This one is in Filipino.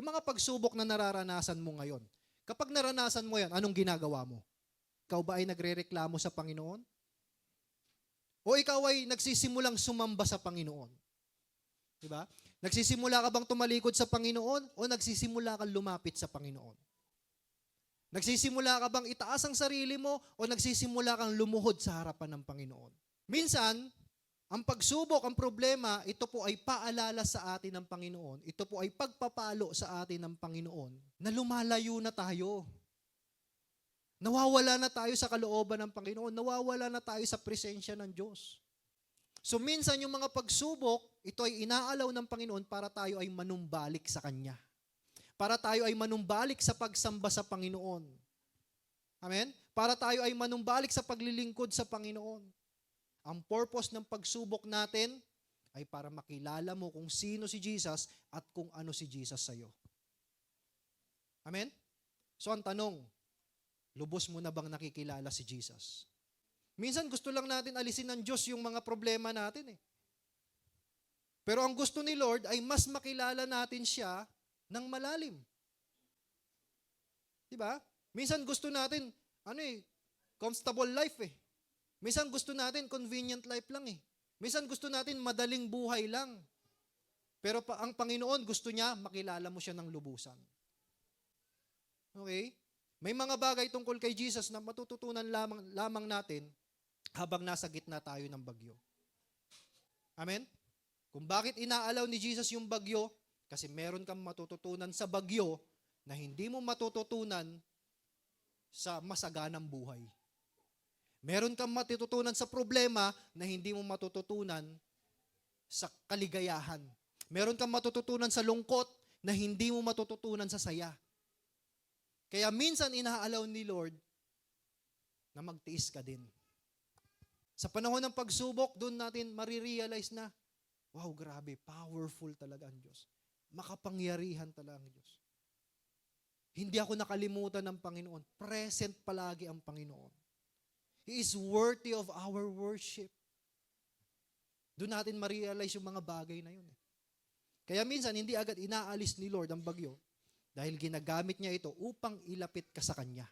Yung mga pagsubok na nararanasan mo ngayon, kapag naranasan mo yan, anong ginagawa mo? Ikaw ba ay nagrereklamo sa Panginoon? O ikaw ay nagsisimulang sumamba sa Panginoon? Diba? Nagsisimula ka bang tumalikod sa Panginoon o nagsisimula kang lumapit sa Panginoon? Nagsisimula ka bang itaas ang sarili mo o nagsisimula kang lumuhod sa harapan ng Panginoon? Minsan, ang pagsubok, ang problema, ito po ay paalala sa atin ng Panginoon. Ito po ay pagpapalo sa atin ng Panginoon na lumalayo na tayo. Nawawala na tayo sa kalooban ng Panginoon. Nawawala na tayo sa presensya ng Diyos. So minsan yung mga pagsubok, ito ay inaalaw ng Panginoon para tayo ay manumbalik sa Kanya. Para tayo ay manumbalik sa pagsamba sa Panginoon. Amen? Para tayo ay manumbalik sa paglilingkod sa Panginoon. Ang purpose ng pagsubok natin ay para makilala mo kung sino si Jesus at kung ano si Jesus sa'yo. Amen? So ang tanong, lubos mo na bang nakikilala si Jesus? Minsan gusto lang natin alisin ng Diyos yung mga problema natin eh. Pero ang gusto ni Lord ay mas makilala natin siya ng malalim. Diba? Minsan gusto natin, comfortable life eh. Minsan gusto natin convenient life lang eh. Minsan gusto natin madaling buhay lang. Pero ang Panginoon gusto niya makilala mo siya ng lubusan. Okay? May mga bagay tungkol kay Jesus na matututunan lamang natin habang nasa gitna tayo ng bagyo. Amen? Kung bakit inaalaw ni Jesus yung bagyo, kasi meron kang matututunan sa bagyo na hindi mo matututunan sa masaganang buhay. Meron kang matututunan sa problema na hindi mo matututunan sa kaligayahan. Meron kang matututunan sa lungkot na hindi mo matututunan sa saya. Kaya minsan inaalaw ni Lord na magtiis ka din. Sa panahon ng pagsubok, doon natin marirealize na, wow, grabe, powerful talaga ang Diyos. Makapangyarihan talaga ang Diyos. Hindi ako nakalimutan ng Panginoon. Present palagi ang Panginoon. He is worthy of our worship. Doon natin ma-realize yung mga bagay na yun. Kaya minsan, hindi agad inaalis ni Lord ang bagyo dahil ginagamit niya ito upang ilapit ka sa Kanya.